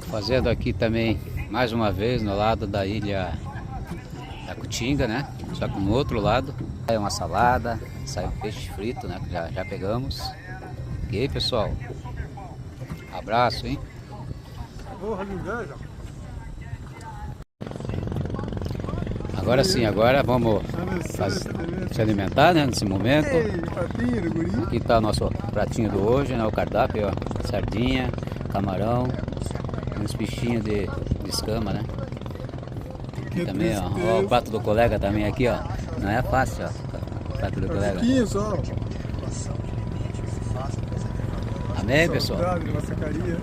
Fazendo aqui também, mais uma vez, no lado da ilha da Cutinga, né? Só que no outro lado é uma salada, sai um peixe frito, né? Que já pegamos. E aí, pessoal? Abraço, hein? Agora sim, agora vamos se alimentar, né? Nesse momento. Aqui está nosso pratinho do hoje, né? O cardápio, ó. Sardinha, camarão, uns peixinhos de escama, né? Aqui também, ó, o prato do colega também aqui, ó. Não é fácil, ó. O prato do colega. Só. Amém, pessoal? Saudade, maçacaria.